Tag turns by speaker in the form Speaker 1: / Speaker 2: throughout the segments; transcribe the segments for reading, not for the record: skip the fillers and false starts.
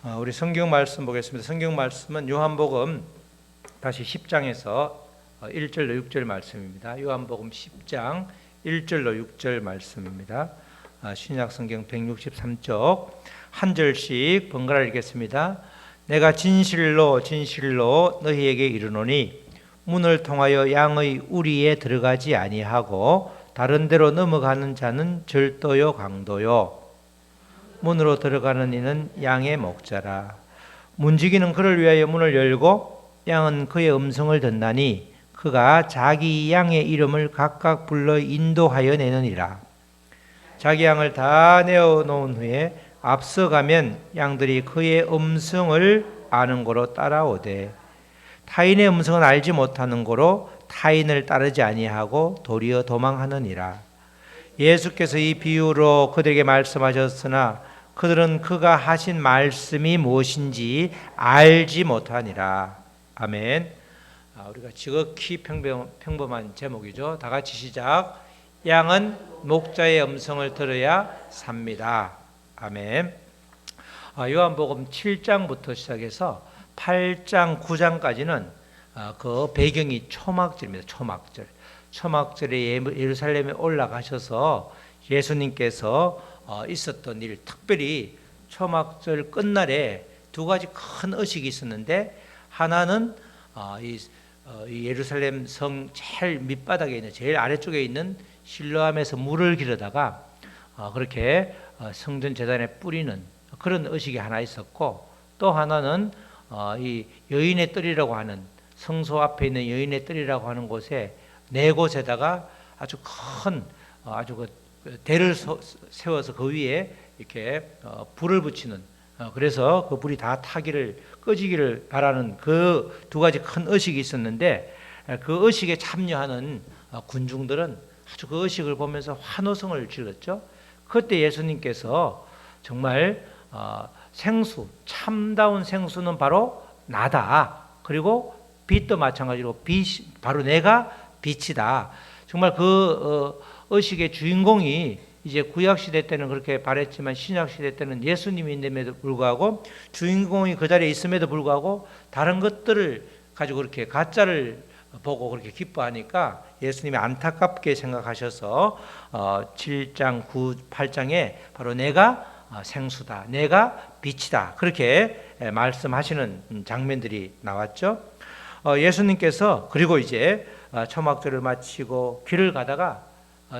Speaker 1: 우리 성경 말씀 보겠습니다. 성경 말씀은 요한복음 다시 10장에서 1절로 6절 말씀입니다. 요한복음 10장 1절로 6절 말씀입니다. 신약 성경 163쪽 한 절씩 번갈아 읽겠습니다. 내가 진실로 진실로 너희에게 이르노니 문을 통하여 양의 우리에 들어가지 아니하고 다른 데로 넘어가는 자는 절도요 강도요 문으로 들어가는 이는 양의 목자라. 문지기는 그를 위하여 문을 열고 양은 그의 음성을 듣나니 그가 자기 양의 이름을 각각 불러 인도하여 내느니라. 자기 양을 다 내어 놓은 후에 앞서가면 양들이 그의 음성을 아는 고로 따라오되 타인의 음성은 알지 못하는 고로 타인을 따르지 아니하고 도리어 도망하느니라. 예수께서 이 비유로 그들에게 말씀하셨으나 그들은 그가 하신 말씀이 무엇인지 알지 못하니라. 아멘. 우리가 지극히 평범한 제목이죠. 다 같이 시작. 양은 목자의 음성을 들어야 삽니다. 아멘. 요한복음 7장부터 시작해서 8장, 9장까지는 그 배경이 초막절입니다. 초막절에 예루살렘에 올라가셔서 예수님께서 있었던 일, 특별히 초막절 끝날에 두 가지 큰 의식이 있었는데, 하나는 이 예루살렘 성 제일 밑바닥에 있는, 제일 아래쪽에 있는 실로암에서 물을 기르다가 그렇게 성전 제단에 뿌리는 그런 의식이 하나 있었고, 또 하나는 이 여인의 뜰이라고 하는, 성소 앞에 있는 여인의 뜰이라고 하는 곳에 네 곳에다가 아주 큰 대를 세워서 그 위에 이렇게 불을 붙이는, 그래서 그 불이 다 꺼지기를 바라는 그 두 가지 큰 의식이 있었는데, 그 의식에 참여하는 군중들은 아주 그 의식을 보면서 환호성을 질렀죠. 그때 예수님께서 정말 생수, 참다운 생수는 바로 나다. 그리고 빛도 마찬가지로 바로 내가 빛이다. 정말 그 의식의 주인공이 이제 구약시대 때는 그렇게 말했지만 신약시대 때는 예수님임에도 불구하고 주인공이 그 자리에 있음에도 불구하고 다른 것들을 가지고 그렇게 가짜를 보고 그렇게 기뻐하니까 예수님이 안타깝게 생각하셔서 7장, 9, 8장에 바로 내가 생수다, 내가 빛이다, 그렇게 말씀하시는 장면들이 나왔죠. 예수님께서 그리고 이제 초막절을 마치고 길을 가다가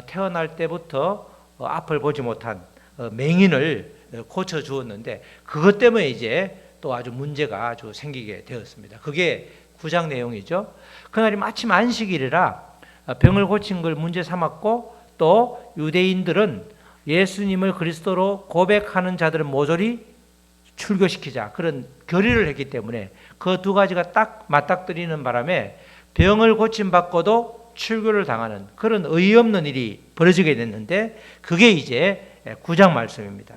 Speaker 1: 태어날 때부터 앞을 보지 못한 맹인을 고쳐 주었는데, 그것 때문에 이제 또 아주 문제가 아주 생기게 되었습니다. 그게 9장 내용이죠. 그날이 마침 안식일이라 병을 고친 걸 문제 삼았고, 또 유대인들은 예수님을 그리스도로 고백하는 자들은 모조리 출교시키자, 그런 결의를 했기 때문에 그 두 가지가 딱 맞닥뜨리는 바람에 병을 고침받고도 출교를 당하는 그런 의없는 일이 벌어지게 됐는데, 그게 이제 9장 말씀입니다.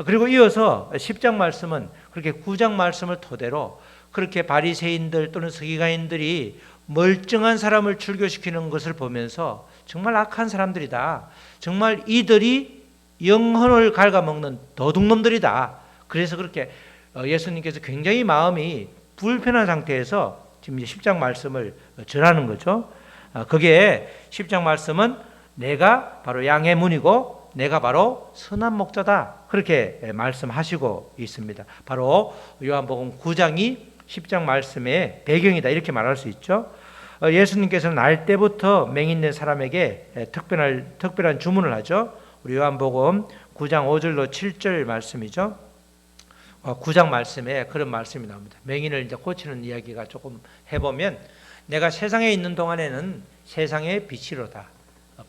Speaker 1: 그리고 이어서 10장 말씀은 그렇게 9장 말씀을 토대로 그렇게 바리새인들 또는 서기관인들이 멀쩡한 사람을 출교시키는 것을 보면서 정말 악한 사람들이다, 정말 이들이 영혼을 갉아먹는 도둑놈들이다. 그래서 그렇게 예수님께서 굉장히 마음이 불편한 상태에서 지금 이제 10장 말씀을 전하는 거죠. 그게 10장 말씀은 내가 바로 양의 문이고 내가 바로 선한 목자다, 그렇게 말씀하시고 있습니다. 바로 요한복음 9장이 10장 말씀의 배경이다, 이렇게 말할 수 있죠. 예수님께서는 날 때부터 맹인된 사람에게 특별한 주문을 하죠. 우리 요한복음 9장 5절로 7절 말씀이죠. 9장 말씀에 그런 말씀이 나옵니다. 맹인을 이제 고치는 이야기가 조금 해보면, 내가 세상에 있는 동안에는 세상의 빛이로다.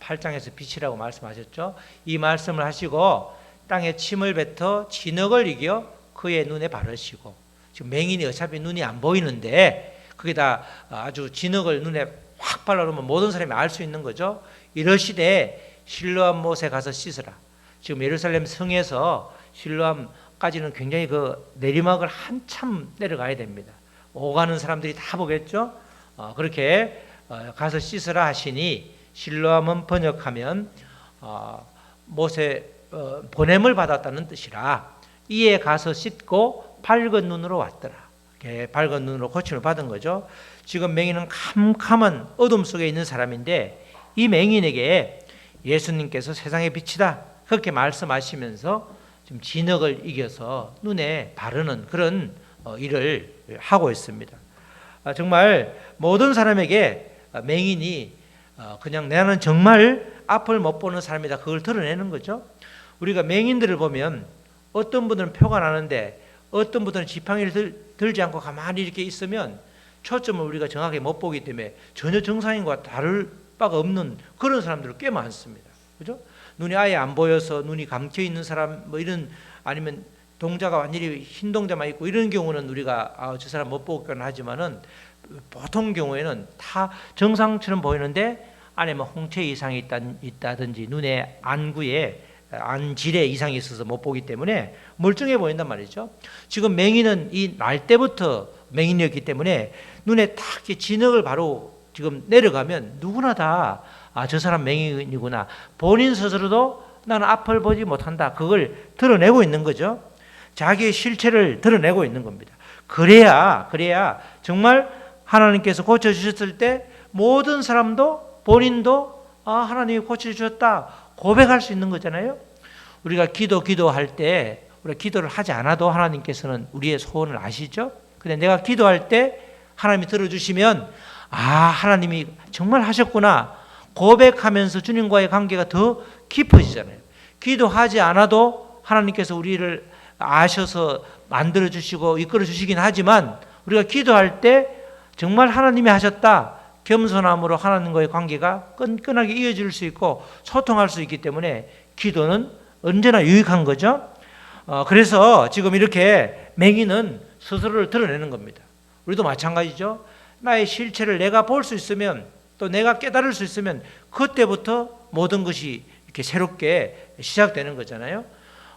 Speaker 1: 8장에서 빛이라고 말씀하셨죠. 이 말씀을 하시고 땅에 침을 뱉어 진흙을 이겨 그의 눈에 바르시고, 지금 맹인이 어차피 눈이 안 보이는데 거기다 아주 진흙을 눈에 확 발라놓으면 모든 사람이 알 수 있는 거죠. 이러시되 실로암 못에 가서 씻으라. 지금 예루살렘 성에서 실로암까지는 굉장히 그 내리막을 한참 내려가야 됩니다. 오가는 사람들이 다 보겠죠. 그렇게 가서 씻으라 하시니, 실로암은 번역하면 못에 보냄을 받았다는 뜻이라, 이에 가서 씻고 밝은 눈으로 왔더라. 이렇게 밝은 눈으로 고침을 받은 거죠. 지금 맹인은 캄캄한 어둠 속에 있는 사람인데 이 맹인에게 예수님께서 세상의 빛이다 그렇게 말씀하시면서 좀 진흙을 이겨서 눈에 바르는 그런 일을 하고 있습니다. 정말 모든 사람에게 맹인이 그냥 나는 정말 앞을 못 보는 사람이다 그걸 드러내는 거죠. 우리가 맹인들을 보면 어떤 분들은 표가 나는데 어떤 분들은 지팡이를 들지 않고 가만히 이렇게 있으면 초점을 우리가 정확히 못 보기 때문에 전혀 정상인과 다를 바가 없는 그런 사람들은 꽤 많습니다. 그죠? 눈이 아예 안 보여서 눈이 감겨 있는 사람 뭐 이런 아니면 동자가 완전히 흰 동자만 있고 이런 경우는 우리가 저 사람 못 보겠거나 하지만은 보통 경우에는 다 정상처럼 보이는데 안에 뭐 홍채 이상이 있다든지 눈에 안구에 안질에 이상이 있어서 못 보기 때문에 멀쩡해 보인단 말이죠. 지금 맹인은 이 날 때부터 맹인이었기 때문에 눈에 딱 진흙을 바로 지금 내려가면 누구나 다 저 사람 맹인이구나. 본인 스스로도 나는 앞을 보지 못한다. 그걸 드러내고 있는 거죠. 자기의 실체를 드러내고 있는 겁니다. 그래야 정말 하나님께서 고쳐주셨을 때 모든 사람도 본인도 하나님이 고쳐주셨다 고백할 수 있는 거잖아요. 우리가 기도할 때 우리가 기도를 하지 않아도 하나님께서는 우리의 소원을 아시죠. 근데 내가 기도할 때 하나님이 들어주시면 하나님이 정말 하셨구나 고백하면서 주님과의 관계가 더 깊어지잖아요. 기도하지 않아도 하나님께서 우리를 아셔서 만들어주시고 이끌어주시긴 하지만 우리가 기도할 때 정말 하나님이 하셨다 겸손함으로 하나님과의 관계가 끈끈하게 이어질 수 있고 소통할 수 있기 때문에 기도는 언제나 유익한 거죠. 그래서 지금 이렇게 맹인은 스스로를 드러내는 겁니다. 우리도 마찬가지죠. 나의 실체를 내가 볼 수 있으면 또 내가 깨달을 수 있으면 그때부터 모든 것이 이렇게 새롭게 시작되는 거잖아요.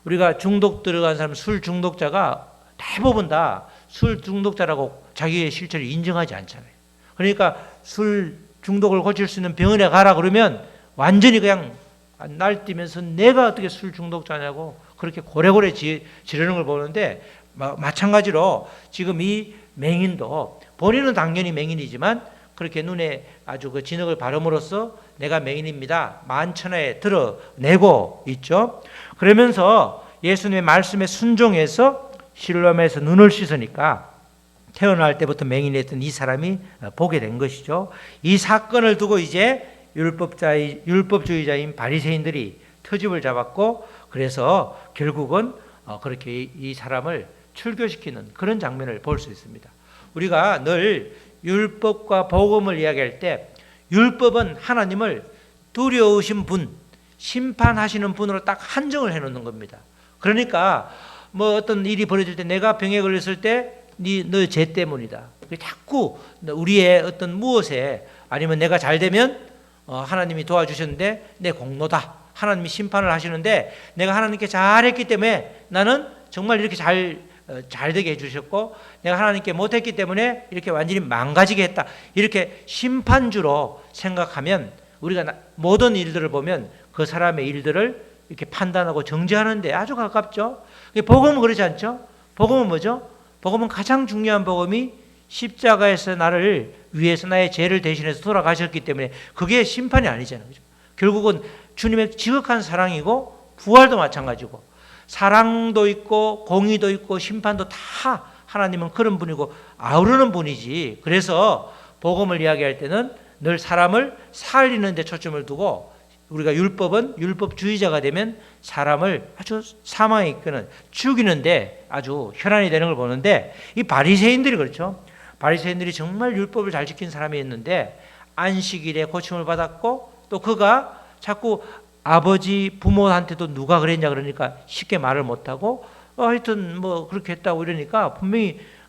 Speaker 1: 우리가 중독 들어간 사람, 술 중독자가 대부분 다 술 중독자라고 자기의 실체를 인정하지 않잖아요. 그러니까 술 중독을 고칠 수 있는 병원에 가라 그러면 완전히 그냥 날뛰면서 내가 어떻게 술 중독자냐고 그렇게 고래고래 지르는 걸 보는데 마찬가지로 지금 이 맹인도 본인은 당연히 맹인이지만 그렇게 눈에 아주 그 진흙을 바름으로써 내가 맹인입니다. 만천하에 드러내고 있죠. 그러면서 예수님의 말씀에 순종해서 실로암에서 눈을 씻으니까 태어날 때부터 맹인이었던 이 사람이 보게 된 것이죠. 이 사건을 두고 이제 율법주의자인 바리새인들이 터집을 잡았고 그래서 결국은 그렇게 이 사람을 출교시키는 그런 장면을 볼 수 있습니다. 우리가 늘 율법과 복음을 이야기할 때 율법은 하나님을 두려우신 분, 심판하시는 분으로 딱 한정을 해놓는 겁니다. 그러니까 뭐 어떤 일이 벌어질 때 내가 병에 걸렸을 때 너 죄 때문이다. 자꾸 우리의 어떤 무엇에 아니면 내가 잘 되면 하나님이 도와주셨는데 내 공로다. 하나님이 심판을 하시는데 내가 하나님께 잘했기 때문에 나는 정말 이렇게 잘 되게 해주셨고 내가 하나님께 못했기 때문에 이렇게 완전히 망가지게 했다. 이렇게 심판주로 생각하면 우리가 모든 일들을 보면 그 사람의 일들을 이렇게 판단하고 정죄하는 데 아주 가깝죠. 복음은 그렇지 않죠. 복음은 뭐죠? 복음은 가장 중요한 복음이 십자가에서 나를 위해서 나의 죄를 대신해서 돌아가셨기 때문에 그게 심판이 아니잖아요. 결국은 주님의 지극한 사랑이고 부활도 마찬가지고 사랑도 있고 공의도 있고 심판도 다 하나님은 그런 분이고 아우르는 분이지. 그래서 복음을 이야기할 때는 늘 사람을 살리는 데 초점을 두고 우리가 율법은 율법주의자가 되면 사람을 아주 사망에 이끄는 죽이는데 아주 혈안이 되는 걸 보는데 이 바리새인들이 그렇죠. 바리새인들이 정말 율법을 잘 지킨 사람이었는데 안식일에 고침을 받았고 또 그가 자꾸 아버지 부모한테도 누가 그랬냐 그러니까 쉽게 말을 못하고 하여튼 뭐 그렇게 했다고 이러니까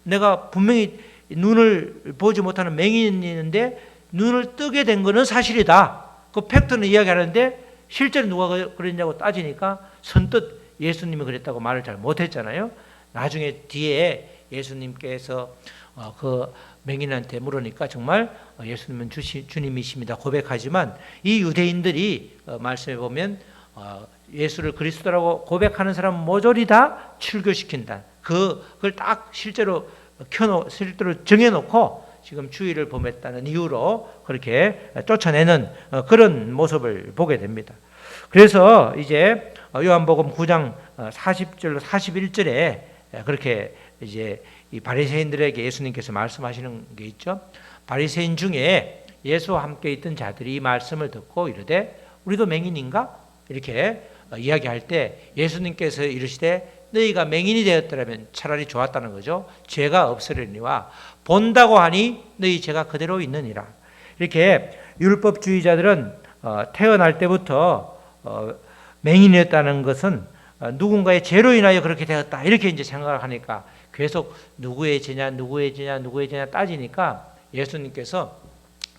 Speaker 1: 내가 분명히 눈을 보지 못하는 맹인인데 눈을 뜨게 된 거는 사실이다. 그 팩트는 이야기하는데 실제로 누가 그랬냐고 따지니까 선뜻 예수님이 그랬다고 말을 잘 못했잖아요. 나중에 뒤에 예수님께서 그 맹인한테 물으니까 정말 예수님은 주님이십니다 고백하지만 이 유대인들이 말씀해 보면 예수를 그리스도라고 고백하는 사람 모조리 다 출교시킨다. 그걸 딱 실제로 실제로 정해놓고 지금 주의를 범했다는 이유로 그렇게 쫓아내는 그런 모습을 보게 됩니다. 그래서 이제 요한복음 9장 40절로 41절에 그렇게 이제 이 바리새인들에게 예수님께서 말씀하시는 게 있죠. 바리새인 중에 예수와 함께 있던 자들이 이 말씀을 듣고 이르되 우리도 맹인인가? 이렇게 이야기할 때 예수님께서 이르시되 너희가 맹인이 되었더라면 차라리 좋았다는 거죠. 죄가 없으려니와 본다고 하니 너희 죄가 그대로 있느니라. 이렇게 율법주의자들은 태어날 때부터 맹인이었다는 것은 누군가의 죄로 인하여 그렇게 되었다 이렇게 이제 생각을 하니까 계속 누구의 죄냐 따지니까 예수님께서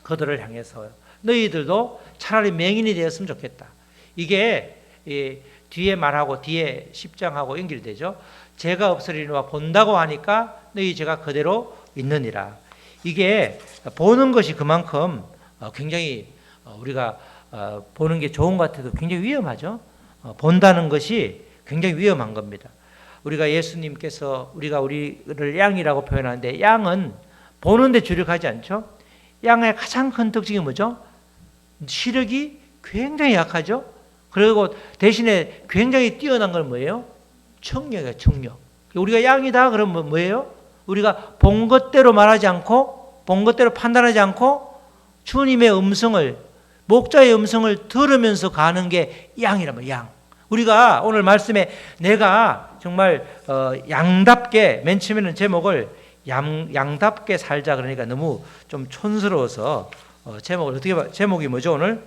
Speaker 1: 그들을 향해서 너희들도 차라리 맹인이 되었으면 좋겠다. 이게 뒤에 말하고 뒤에 10장하고 연결되죠. 죄가 없으리니와 본다고 하니까 너희 죄가 그대로 있느니라. 이게 보는 것이 그만큼 굉장히 우리가 보는 게 좋은 것 같아도 굉장히 위험하죠. 본다는 것이 굉장히 위험한 겁니다. 우리가 예수님께서 우리가 우리를 양이라고 표현하는데 양은 보는데 주력하지 않죠. 양의 가장 큰 특징이 뭐죠? 시력이 굉장히 약하죠. 그리고 대신에 굉장히 뛰어난 건 뭐예요? 청력이에요. 청력. 우리가 양이다 그러면 뭐예요? 우리가 본 것대로 말하지 않고 본 것대로 판단하지 않고 주님의 음성을 목자의 음성을 들으면서 가는 게 양이라면 양. 우리가 오늘 말씀에 내가 정말 양답게 맨 처음에는 제목을 양답게 살자 그러니까 너무 좀 촌스러워서 제목이 뭐죠 오늘?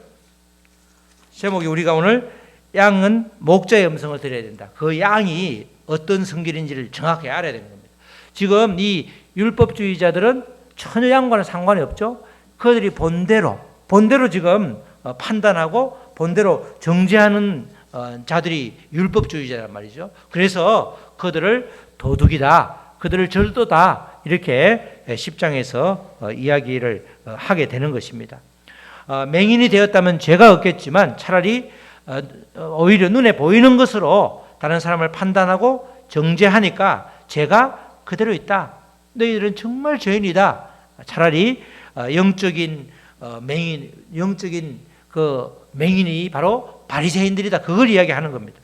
Speaker 1: 제목이 우리가 오늘 양은 목자의 음성을 들어야 된다. 그 양이 어떤 성질인지를 정확히 알아야 되는 겁니다. 지금 이 율법주의자들은 전혀 양과는 상관이 없죠. 그들이 본대로 지금 판단하고 본대로 정죄하는 자들이 율법주의자란 말이죠. 그래서 그들을 도둑이다, 그들을 절도다 이렇게 10장에서 이야기를 하게 되는 것입니다. 맹인이 되었다면 죄가 없겠지만 차라리 오히려 눈에 보이는 것으로 다른 사람을 판단하고 정죄하니까 죄가 그대로 있다. 너희들은 정말 죄인이다. 차라리 영적인 그 맹인이 바로 바리새인들이다. 그걸 이야기하는 겁니다.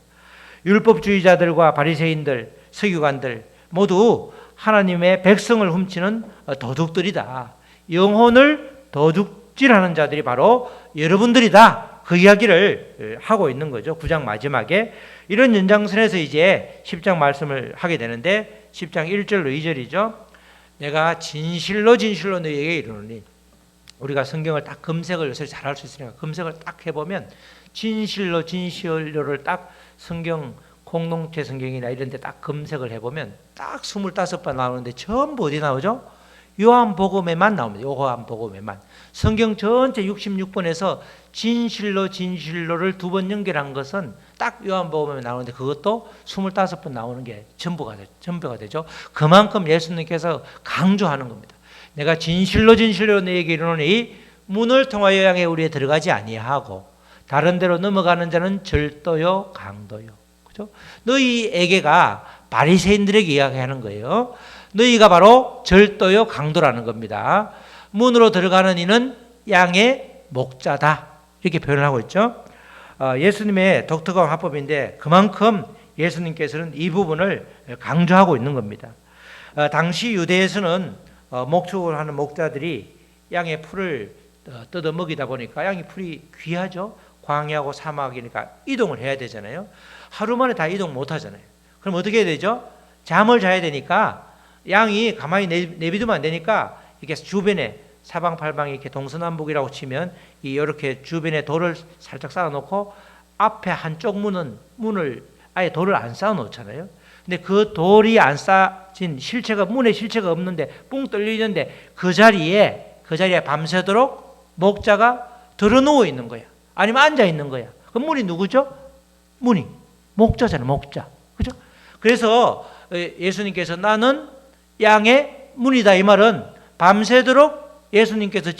Speaker 1: 율법주의자들과 바리새인들, 서기관들 모두 하나님의 백성을 훔치는 도둑들이다. 영혼을 도둑질하는 자들이 바로 여러분들이다. 그 이야기를 하고 있는 거죠. 9장 마지막에 이런 연장선에서 이제 10장 말씀을 하게 되는데 10장 1절로 2절이죠. 내가 진실로 너희에게 이르노니 우리가 성경을 딱 검색을 요새 잘할 수 있으니까 검색을 딱 해보면 진실로를 딱 성경 공동체 성경이나 이런 데 딱 검색을 해보면 딱 25번 나오는데 전부 어디 나오죠? 요한복음에만 나옵니다. 요한복음에만. 성경 전체 66번에서 진실로를 2번 연결한 것은 딱 요한복음에 나오는데 그것도 25번 나오는 게 전부가 되죠. 그만큼 예수님께서 강조하는 겁니다. 내가 진실로 너희에게 이르노니 문을 통하여 양의 우리에 들어가지 아니하고 다른 데로 넘어가는 자는 절도요 강도요. 그죠? 너희에게가 바리새인들에게 이야기하는 거예요. 너희가 바로 절도요 강도라는 겁니다. 문으로 들어가는 이는 양의 목자다. 이렇게 표현을 하고 있죠. 예수님의 독특한 화법인데 그만큼 예수님께서는 이 부분을 강조하고 있는 겁니다. 당시 유대에서는 목축을 하는 목자들이 양의 풀을 뜯어 먹이다 보니까 양의 풀이 귀하죠. 광야하고 사막이니까 이동을 해야 되잖아요. 하루 만에 다 이동 못 하잖아요. 그럼 어떻게 해야 되죠? 잠을 자야 되니까 양이 가만히 내비두면 안 되니까 이렇게 주변에 사방팔방에 이렇게 동서남북이라고 치면 이렇게 주변에 돌을 살짝 쌓아놓고 앞에 한쪽 문을 아예 돌을 안 쌓아놓잖아요. 근데 그 돌이 안 쌓인 문에 실체가 없는데 뿡 뚫려 있는데 그 자리에 밤새도록 목자가 들어누워 있는 거야. 아니면 앉아 있는 거야. 그 문이 누구죠? 문이 목자잖아요. 목자. 그죠? 그래서 예수님께서 나는 양의 문이다 이 말은 밤새도록 예수님께서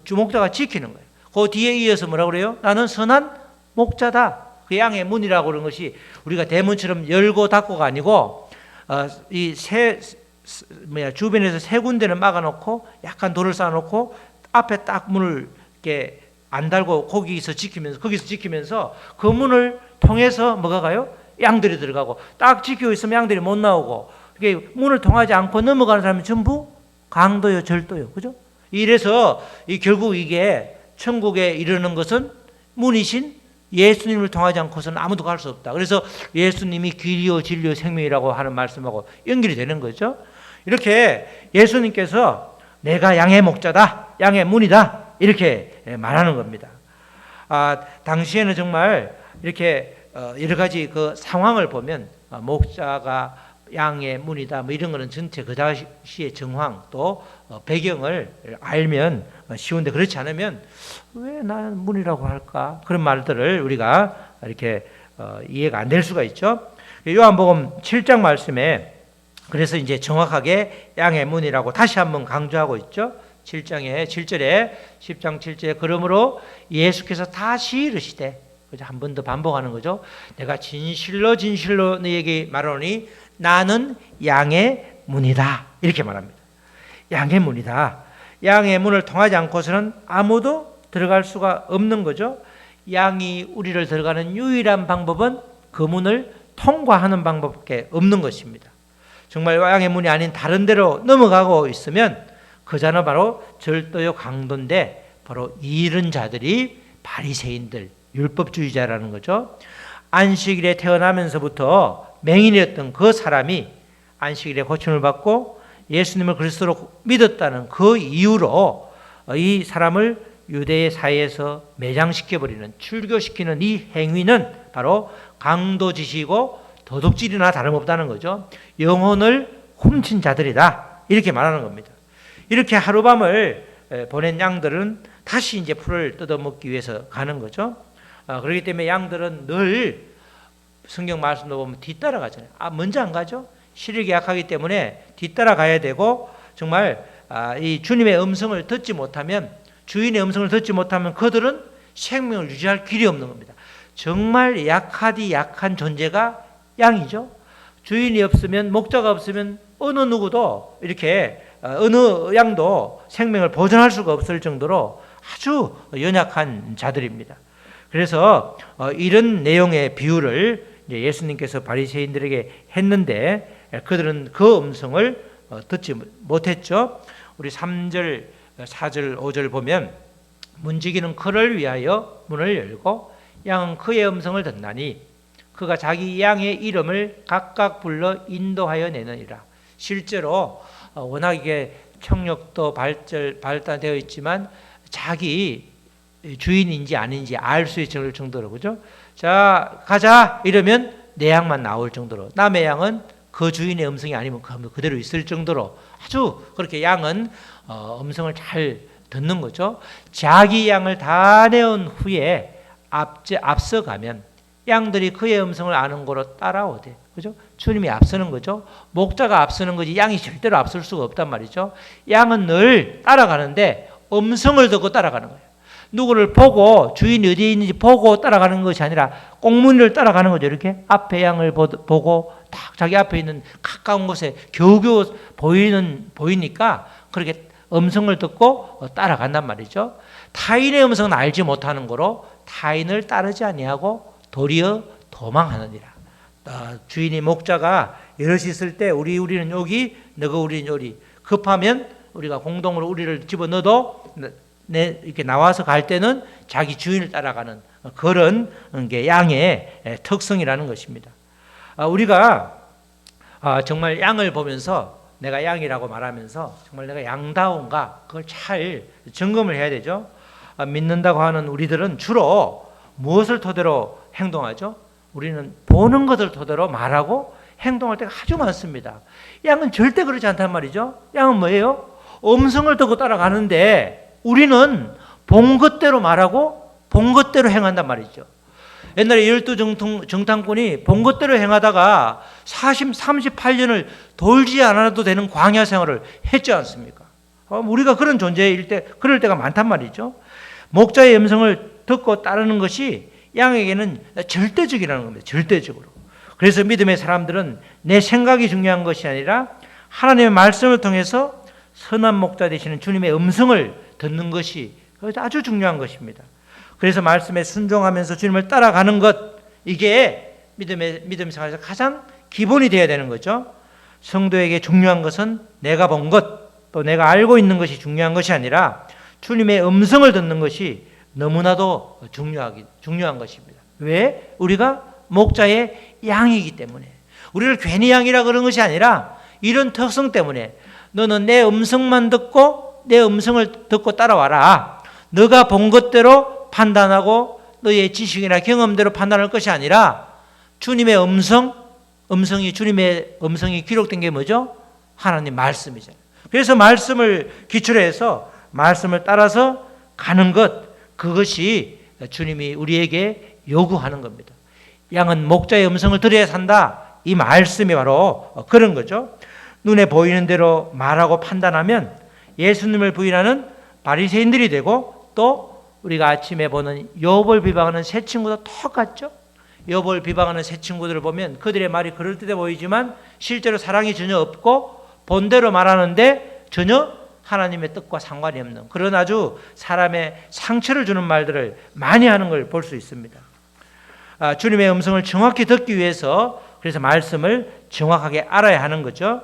Speaker 1: 주목자가 지키는 거예요. 그 뒤에 이어서 뭐라고 그래요? 나는 선한 목자다. 그 양의 문이라고 그러는 것이 우리가 대문처럼 열고 닫고가 아니고 주변에서 세 군데는 막아놓고 약간 돌을 쌓아놓고 앞에 딱 문을 이렇게 안 달고 거기서 지키면서 그 문을 통해서 뭐가 가요? 양들이 들어가고 딱 지키고 있으면 양들이 못 나오고 이게 문을 통하지 않고 넘어가는 사람이 전부 강도요, 절도요, 그죠? 이래서 결국 이게 천국에 이르는 것은 문이신 예수님을 통하지 않고서는 아무도 갈 수 없다. 그래서 예수님이 길이요 진리요 생명이라고 하는 말씀하고 연결이 되는 거죠. 이렇게 예수님께서 내가 양의 목자다, 양의 문이다 이렇게 말하는 겁니다. 당시에는 정말 이렇게 여러 가지 그 상황을 보면 목자가 양의 문이다 뭐 이런 거는 전체 그 당시의 정황 또 배경을 알면 쉬운데 그렇지 않으면 왜 나는 문이라고 할까 그런 말들을 우리가 이렇게 이해가 안 될 수가 있죠. 요한복음 7장 말씀에 그래서 이제 정확하게 양의 문이라고 다시 한번 강조하고 있죠. 7장에 7절에 10장 7절에 그러므로 예수께서 다시 이르시되 한 번 더 반복하는 거죠. 내가 진실로 진실로 너에게 말하노니 나는 양의 문이다 이렇게 말합니다. 양의 문이다. 양의 문을 통하지 않고서는 아무도 들어갈 수가 없는 거죠. 양이 우리를 들어가는 유일한 방법은 그 문을 통과하는 방법밖에 없는 것입니다. 정말 양의 문이 아닌 다른 데로 넘어가고 있으면 그 자는 바로 절도요 강도인데 바로 이른 자들이 바리새인들 율법주의자라는 거죠. 안식일에 태어나면서부터 맹인이었던 그 사람이 안식일에 고침을 받고 예수님을 그리스도로 믿었다는 그 이유로 이 사람을 유대의 사회에서 매장시켜버리는 출교시키는 이 행위는 바로 강도짓이고 도둑질이나 다름없다는 거죠. 영혼을 훔친 자들이다 이렇게 말하는 겁니다. 이렇게 하룻밤을 보낸 양들은 다시 이제 풀을 뜯어먹기 위해서 가는 거죠. 그렇기 때문에 양들은 늘 성경 말씀도 보면 뒤따라 가잖아요. 먼저 안 가죠. 시력이 약하기 때문에 뒤따라 가야 되고 정말 이 주님의 음성을 듣지 못하면 주인의 음성을 듣지 못하면 그들은 생명을 유지할 길이 없는 겁니다. 정말 약하디 약한 존재가 양이죠. 주인이 없으면 목자가 없으면 어느 누구도 이렇게 어느 양도 생명을 보존할 수가 없을 정도로 아주 연약한 자들입니다. 그래서 이런 내용의 비유를 예수님께서 바리새인들에게 했는데 그들은 그 음성을 듣지 못했죠. 우리 3절, 4절, 5절 보면 문지기는 그를 위하여 문을 열고 양은 그의 음성을 듣나니 그가 자기 양의 이름을 각각 불러 인도하여 내느니라. 실제로 워낙 이게 청력도 발달되어 있지만 자기 주인인지 아닌지 알 수 있을 정도로 그죠? 자 가자 이러면 내 양만 나올 정도로 남의 양은 그 주인의 음성이 아니면 그대로 있을 정도로 아주 그렇게 양은 음성을 잘 듣는 거죠. 자기 양을 다 내온 후에 앞서가면 양들이 그의 음성을 아는 거로 따라오대. 그죠? 주님이 앞서는 거죠. 목자가 앞서는 거지 양이 절대로 앞설 수가 없단 말이죠. 양은 늘 따라가는데 음성을 듣고 따라가는 거예요. 누구를 보고 주인이 어디에 있는지 보고 따라가는 것이 아니라 꽁무니를 따라가는 거죠. 이렇게 앞에 양을 보고 딱 자기 앞에 있는 가까운 곳에 겨우겨우 보이니까 그렇게 음성을 듣고 따라간단 말이죠. 타인의 음성은 알지 못하는 거로 타인을 따르지 아니하고 도리어 도망하느니라. 주인이 목자가 여럿이 있을 때 우리는 여기 너가 우리는 여기 급하면 우리가 공동으로 우리를 집어넣어도 이렇게 나와서 갈 때는 자기 주인을 따라가는 그런 게 양의 특성이라는 것입니다. 우리가 정말 양을 보면서 내가 양이라고 말하면서 정말 내가 양다운가 그걸 잘 점검을 해야 되죠. 믿는다고 하는 우리들은 주로 무엇을 토대로 행동하죠? 우리는 보는 것을 토대로 말하고 행동할 때가 아주 많습니다. 양은 절대 그렇지 않단 말이죠. 양은 뭐예요? 음성을 듣고 따라가는데 우리는 본 것대로 말하고 본 것대로 행한단 말이죠. 옛날에 12정탐꾼이 본 것대로 행하다가 38년을 돌지 않아도 되는 광야 생활을 했지 않습니까? 우리가 그런 존재일 때 그럴 때가 많단 말이죠. 목자의 음성을 듣고 따르는 것이 양에게는 절대적이라는 겁니다. 절대적으로. 그래서 믿음의 사람들은 내 생각이 중요한 것이 아니라 하나님의 말씀을 통해서 선한 목자 되시는 주님의 음성을 듣는 것이 아주 중요한 것입니다. 그래서 말씀에 순종하면서 주님을 따라가는 것, 이게 믿음 생활에서 가장 기본이 되어야 되는 거죠. 성도에게 중요한 것은 내가 본 것, 또 내가 알고 있는 것이 중요한 것이 아니라 주님의 음성을 듣는 것이 너무나도 중요한 것입니다. 왜? 우리가 목자의 양이기 때문에. 우리를 괜히 양이라 그런 것이 아니라 이런 특성 때문에 너는 내 음성만 듣고 내 음성을 듣고 따라와라. 너가 본 것대로 판단하고 너의 지식이나 경험대로 판단할 것이 아니라 주님의 주님의 음성이 기록된 게 뭐죠? 하나님 말씀이잖아요. 그래서 말씀을 기초로 해서 말씀을 따라서 가는 것, 그것이 주님이 우리에게 요구하는 겁니다. 양은 목자의 음성을 들어야 산다. 이 말씀이 바로 그런 거죠. 눈에 보이는 대로 말하고 판단하면 예수님을 부인하는 바리새인들이 되고, 또 우리가 아침에 보는 욥을 비방하는 새 친구도 똑같죠. 욥을 비방하는 새 친구들을 보면 그들의 말이 그럴듯해 보이지만 실제로 사랑이 전혀 없고 본대로 말하는데 전혀 하나님의 뜻과 상관이 없는 그런 아주 사람의 상처를 주는 말들을 많이 하는 걸 볼 수 있습니다. 주님의 음성을 정확히 듣기 위해서 그래서 말씀을 정확하게 알아야 하는 거죠.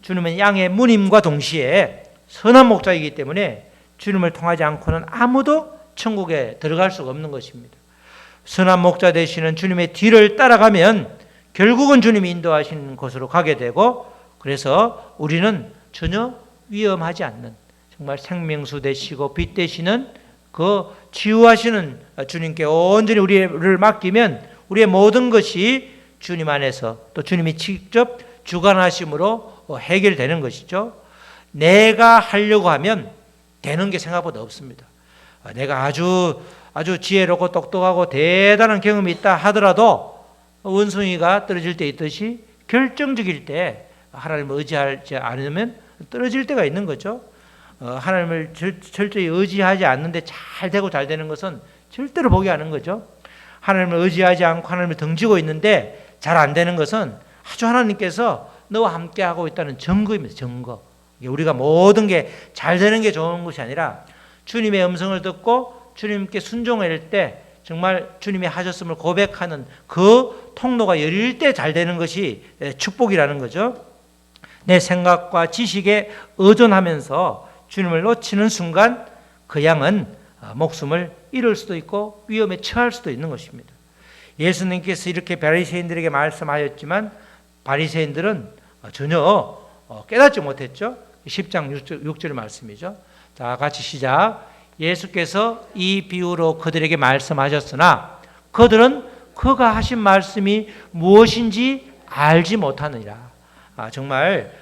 Speaker 1: 주님은 양의 문임과 동시에 선한 목자이기 때문에 주님을 통하지 않고는 아무도 천국에 들어갈 수가 없는 것입니다. 선한 목자 되시는 주님의 뒤를 따라가면 결국은 주님이 인도하시는 곳으로 가게 되고, 그래서 우리는 전혀 위험하지 않는 정말 생명수 되시고 빛 되시는 그 치유하시는 주님께 온전히 우리를 맡기면 우리의 모든 것이 주님 안에서 또 주님이 직접 주관하심으로 해결되는 것이죠. 내가 하려고 하면 되는 게 생각보다 없습니다. 내가 아주 지혜롭고 똑똑하고 대단한 경험이 있다 하더라도 원숭이가 떨어질 때 있듯이 결정적일 때 하나님을 의지하지 않으면 떨어질 때가 있는 거죠. 하나님을 철저히 의지하지 않는데 잘 되고 잘 되는 것은 절대로 보기 하는 거죠. 하나님을 의지하지 않고 하나님을 등지고 있는데 잘 안 되는 것은 아주 하나님께서 너와 함께하고 있다는 증거입니다. 증거. 우리가 모든 게 잘 되는 게 좋은 것이 아니라 주님의 음성을 듣고 주님께 순종할 때 정말 주님이 하셨음을 고백하는 그 통로가 열릴 때 잘 되는 것이 축복이라는 거죠. 내 생각과 지식에 의존하면서 주님을 놓치는 순간 그 양은 목숨을 잃을 수도 있고 위험에 처할 수도 있는 것입니다. 예수님께서 이렇게 바리새인들에게 말씀하였지만 바리새인들은 전혀 깨닫지 못했죠. 10장 6절 말씀이죠. 자, 같이 시작. 예수께서 이 비유로 그들에게 말씀하셨으나 그들은 그가 하신 말씀이 무엇인지 알지 못하느니라. 정말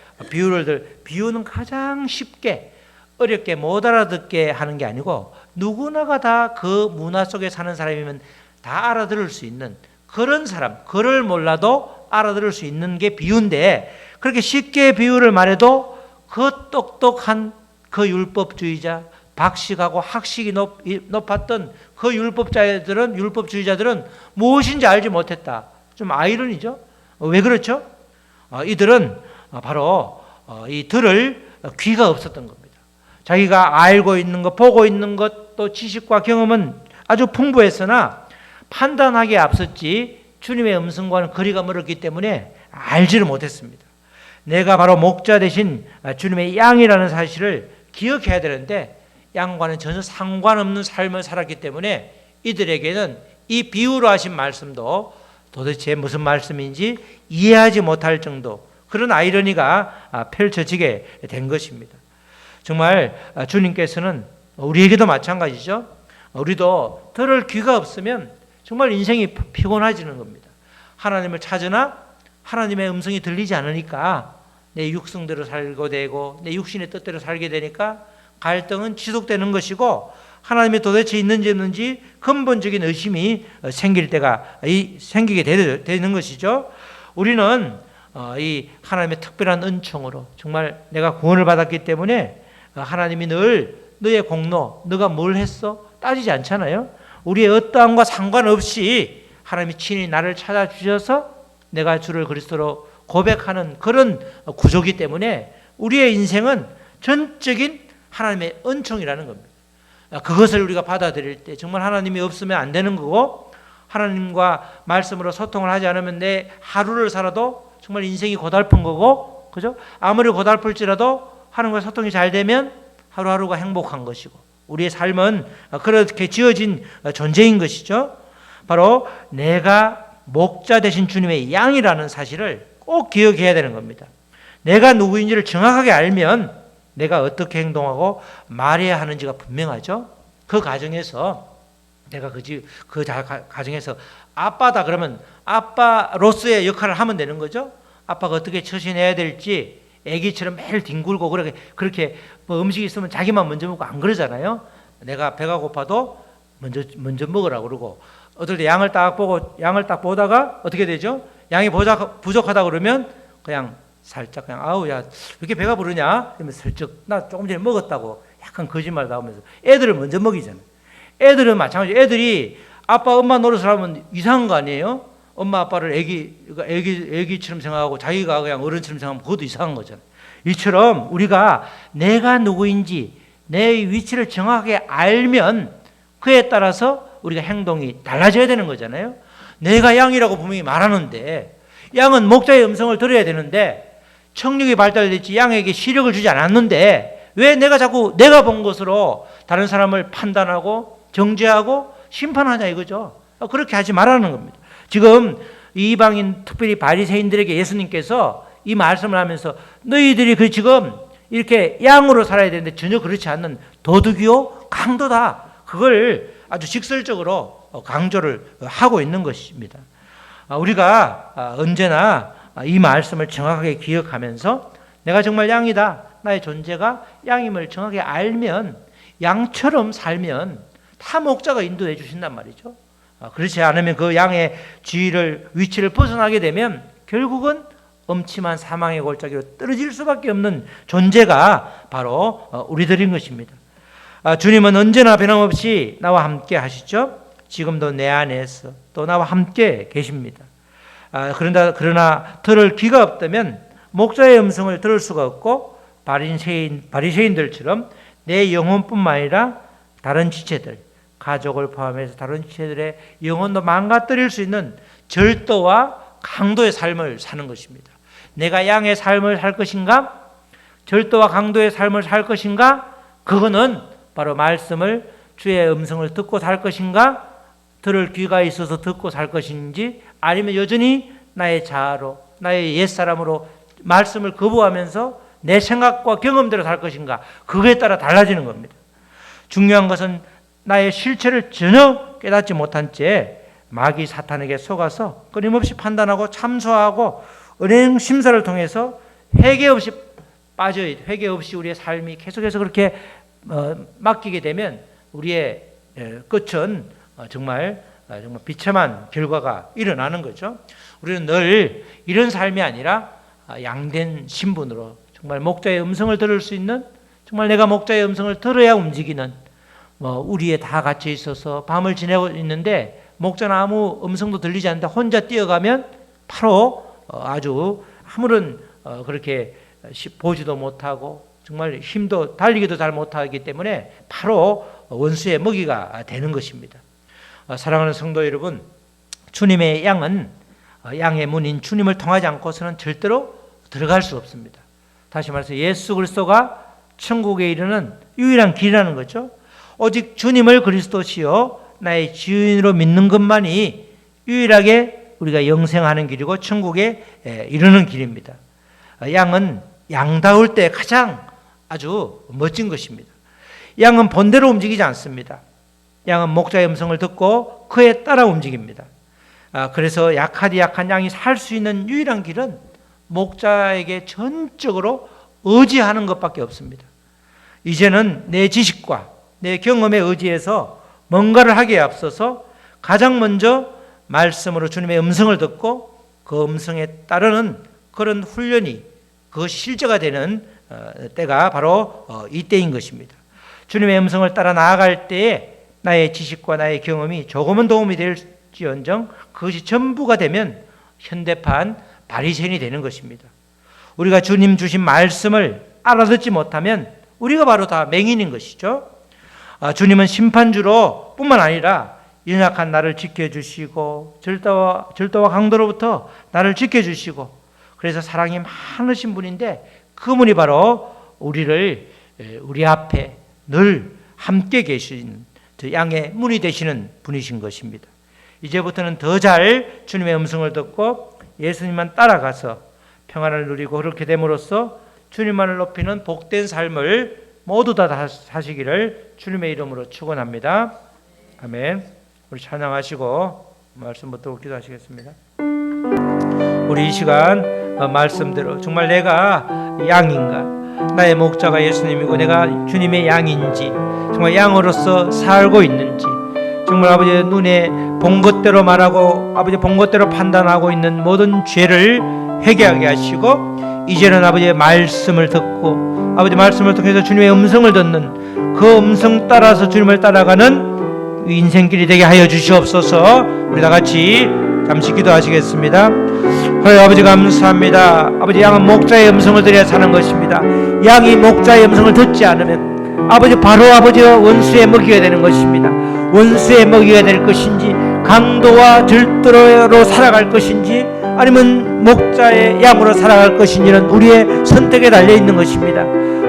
Speaker 1: 비유는 가장 쉽게 어렵게 못 알아듣게 하는 게 아니고 누구나가 다 그 문화 속에 사는 사람이면 다 알아들을 수 있는 그런 사람, 그를 몰라도 알아들을 수 있는 게 비유인데, 그렇게 쉽게 비유를 말해도 그 똑똑한 그 율법주의자, 박식하고 학식이 높았던 그 율법주의자들은 무엇인지 알지 못했다. 좀 아이러니죠. 왜 그렇죠? 이들은 바로 이 들을 귀가 없었던 겁니다. 자기가 알고 있는 것, 보고 있는 것, 또 지식과 경험은 아주 풍부했으나 판단하기에 앞섰지 주님의 음성과는 거리가 멀었기 때문에 알지를 못했습니다. 내가 바로 목자 대신 주님의 양이라는 사실을 기억해야 되는데 양과는 전혀 상관없는 삶을 살았기 때문에 이들에게는 이 비유로 하신 말씀도 도대체 무슨 말씀인지 이해하지 못할 정도, 그런 아이러니가 펼쳐지게 된 것입니다. 정말 주님께서는 우리에게도 마찬가지죠. 우리도 들을 귀가 없으면 정말 인생이 피곤해지는 겁니다. 하나님을 찾으나 하나님의 음성이 들리지 않으니까 내 육성대로 살고 되고 내 육신의 뜻대로 살게 되니까 갈등은 지속되는 것이고 하나님이 도대체 있는지 없는지 근본적인 의심이 생기게 되는 것이죠. 우리는 이 하나님의 특별한 은총으로 정말 내가 구원을 받았기 때문에 하나님이 늘 너의 공로, 너가 뭘 했어? 따지지 않잖아요. 우리의 어떠함과 상관없이 하나님이 친히 나를 찾아주셔서 내가 주를 그리스도로 고백하는 그런 구조이기 때문에 우리의 인생은 전적인 하나님의 은총이라는 겁니다. 그것을 우리가 받아들일 때 정말 하나님이 없으면 안 되는 거고, 하나님과 말씀으로 소통을 하지 않으면 내 하루를 살아도 정말 인생이 고달픈 거고, 그죠? 아무리 고달플지라도 하나님과 소통이 잘 되면 하루하루가 행복한 것이고, 우리의 삶은 그렇게 지어진 존재인 것이죠. 바로 내가 목자 되신 주님의 양이라는 사실을 꼭 기억해야 되는 겁니다. 내가 누구인지를 정확하게 알면 내가 어떻게 행동하고 말해야 하는지가 분명하죠. 그 과정에서 내가 그 과정에서 아빠다 그러면 아빠로서의 역할을 하면 되는 거죠. 아빠가 어떻게 처신해야 될지 애기처럼 매일 뒹굴고 그렇게 뭐 음식이 있으면 자기만 먼저 먹고 안 그러잖아요. 내가 배가 고파도 먼저 먹으라고 그러고, 어떨 때 양을 딱 보다가 어떻게 되죠? 양이 부족하다 그러면 그냥 살짝 그냥 아우 야 왜 이렇게 배가 부르냐? 그러면 슬쩍 나 조금 전에 먹었다고 약간 거짓말 나오면서 애들을 먼저 먹이잖아요. 애들은 마찬가지예요. 애들이 아빠 엄마 노릇을 하면 이상한 거 아니에요? 엄마 아빠를 애기처럼 생각하고 자기가 그냥 어른처럼 생각하면 그것도 이상한 거잖아요. 이처럼 우리가 내가 누구인지 내 위치를 정확하게 알면 그에 따라서 우리가 행동이 달라져야 되는 거잖아요. 내가 양이라고 분명히 말하는데, 양은 목자의 음성을 들어야 되는데 청력이 발달됐지 양에게 시력을 주지 않았는데 왜 내가 본 것으로 다른 사람을 판단하고 정죄하고 심판하냐 이거죠. 그렇게 하지 말라는 겁니다. 지금 이방인 특별히 바리새인들에게 예수님께서 이 말씀을 하면서 너희들이 지금 이렇게 양으로 살아야 되는데 전혀 그렇지 않는 도둑이요 강도다, 그걸 아주 직설적으로 강조를 하고 있는 것입니다. 우리가 언제나 이 말씀을 정확하게 기억하면서 내가 정말 양이다, 나의 존재가 양임을 정확하게 알면 양처럼 살면 다 목자가 인도해 주신단 말이죠. 그렇지 않으면 그 양의 위치를 벗어나게 되면 결국은 엄침한 사망의 골짜기로 떨어질 수밖에 없는 존재가 바로 우리들인 것입니다. 주님은 언제나 변함없이 나와 함께 하시죠. 지금도 내 안에서 또 나와 함께 계십니다. 그러나 들을 귀가 없다면 목자의 음성을 들을 수가 없고, 바리새인들처럼 내 영혼뿐만 아니라 다른 지체들, 가족을 포함해서 다른 지체들의 영혼도 망가뜨릴 수 있는 절도와 강도의 삶을 사는 것입니다. 내가 양의 삶을 살 것인가? 절도와 강도의 삶을 살 것인가? 그거는 바로 말씀을, 주의 음성을 듣고 살 것인가? 들을 귀가 있어서 듣고 살 것인지, 아니면 여전히 나의 자아로, 나의 옛사람으로 말씀을 거부하면서 내 생각과 경험대로 살 것인가? 그거에 따라 달라지는 겁니다. 중요한 것은 나의 실체를 전혀 깨닫지 못한 채 마귀 사탄에게 속아서 끊임없이 판단하고 참소하고 은행 심사를 통해서 회개 없이 우리의 삶이 계속해서 그렇게 맡기게 되면 우리의 끝은 정말 비참한 결과가 일어나는 거죠. 우리는 늘 이런 삶이 아니라 양된 신분으로 정말 목자의 음성을 들을 수 있는, 정말 내가 목자의 음성을 들어야 움직이는, 우리에 다 갇혀 있어서 밤을 지내고 있는데 목자는 아무 음성도 들리지 않는데 혼자 뛰어가면 바로 아주 아무런 그렇게 보지도 못하고 정말 힘도 달리기도 잘 못하기 때문에 바로 원수의 먹이가 되는 것입니다. 사랑하는 성도 여러분, 주님의 양은 양의 문인 주님을 통하지 않고서는 절대로 들어갈 수 없습니다. 다시 말해서 예수 그리스도가 천국에 이르는 유일한 길이라는 거죠. 오직 주님을 그리스도시요 나의 주인으로 믿는 것만이 유일하게 우리가 영생하는 길이고 천국에 이르는 길입니다. 양은 양다울 때 가장 아주 멋진 것입니다. 양은 본대로 움직이지 않습니다. 양은 목자의 음성을 듣고 그에 따라 움직입니다. 그래서 약한 양이 살 수 있는 유일한 길은 목자에게 전적으로 의지하는 것밖에 없습니다. 이제는 내 지식과 내 경험에 의지해서 뭔가를 하기에 앞서서 가장 먼저 말씀으로 주님의 음성을 듣고 그 음성에 따르는 그런 훈련이 그것이 실제가 되는 때가 바로 이때인 것입니다. 주님의 음성을 따라 나아갈 때에 나의 지식과 나의 경험이 조금은 도움이 될지언정 그것이 전부가 되면 현대판 바리새인이 되는 것입니다. 우리가 주님 주신 말씀을 알아듣지 못하면 우리가 바로 다 맹인인 것이죠. 주님은 심판주로 뿐만 아니라 연약한 나를 지켜주시고 절도와 강도로부터 나를 지켜주시고 그래서 사랑이 많으신 분인데 그 분이 바로 우리 앞에 늘 함께 계신 양의 문이 되시는 분이신 것입니다. 이제부터는 더 잘 주님의 음성을 듣고 예수님만 따라가서 평안을 누리고 그렇게 됨으로써 주님만을 높이는 복된 삶을 모두 다 사시기를 주님의 이름으로 축원합니다. 아멘. 우리 찬양하시고 말씀부터 기도하시겠습니다. 우리 이 시간 말씀대로 정말 내가 양인가, 나의 목자가 예수님이고 내가 주님의 양인지, 정말 양으로서 살고 있는지, 정말 아버지의 눈에 본 것대로 말하고 아버지 본 것대로 판단하고 있는 모든 죄를 회개하게 하시고 이제는 아버지의 말씀을 듣고 아버지 말씀을 통해서 주님의 음성을 듣는 그 음성 따라서 주님을 따라가는 인생길이 되게 하여 주시옵소서. 우리 다 같이 잠시 기도하시겠습니다. 하나님 아버지 감사합니다. 아버지 양은 목자의 음성을 들어야 사는 것입니다. 양이 목자의 음성을 듣지 않으면 아버지 바로 아버지와 원수의 먹이가 되는 것입니다. 원수의 먹이가 될 것인지 강도와 절도로 살아갈 것인지 아니면 목자의 양으로 살아갈 것인지는 우리의 선택에 달려 있는 것입니다.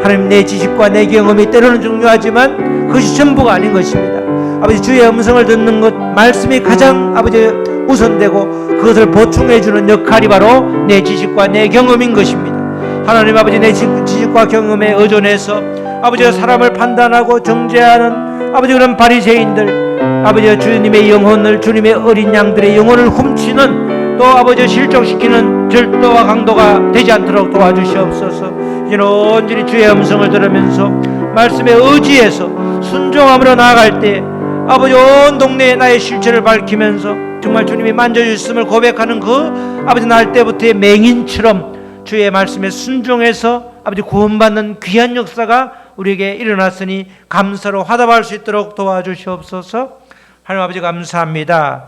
Speaker 1: 하나님 내 지식과 내 경험이 때로는 중요하지만 그것이 전부가 아닌 것입니다. 아버지 주의 음성을 듣는 것 말씀이 가장 아버지 우선되고 그것을 보충해 주는 역할이 바로 내 지식과 내 경험인 것입니다. 하나님 아버지 내 지식과 경험에 의존해서 아버지 사람을 판단하고 정죄하는 아버지 그런 바리새인들 아버지 주님의 영혼을 주님의 어린 양들의 영혼을 훔치는 또 아버지 실족시키는 절도와 강도가 되지 않도록 도와주시옵소서. 이제는 온전히 주의 음성을 들으면서 말씀에 의지해서 순종함으로 나아갈 때 아버지 온 동네에 나의 실체를 밝히면서 정말 주님이 만져주셨음을 고백하는 그 아버지 날 때부터의 맹인처럼 주의 말씀에 순종해서 아버지 구원받는 귀한 역사가 우리에게 일어났으니 감사로 화답할 수 있도록 도와주시옵소서. 하나님 아버지 감사합니다.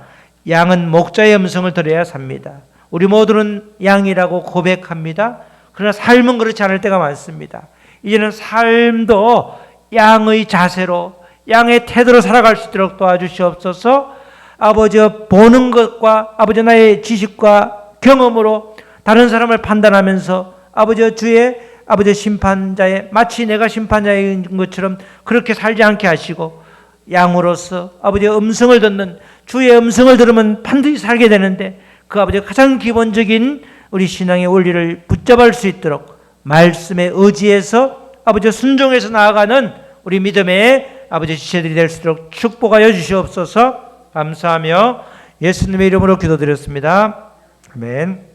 Speaker 1: 양은 목자의 음성을 들어야 삽니다. 우리 모두는 양이라고 고백합니다. 그러나 삶은 그렇지 않을 때가 많습니다. 이제는 삶도 양의 자세로 양의 태도로 살아갈 수 있도록 도와주시옵소서. 아버지 보는 것과 아버지 나의 지식과 경험으로 다른 사람을 판단하면서 아버지 주의 아버지 심판자의 마치 내가 심판자인 것처럼 그렇게 살지 않게 하시고 양으로서 아버지의 음성을 듣는 주의 음성을 들으면 반드시 살게 되는데 그 아버지 가장 기본적인 우리 신앙의 원리를 붙잡을 수 있도록 말씀에 의지해서 아버지 순종해서 나아가는 우리 믿음의 아버지 지체들이 될 수 있도록 축복하여 주시옵소서. 감사하며 예수님의 이름으로 기도드렸습니다. 아멘.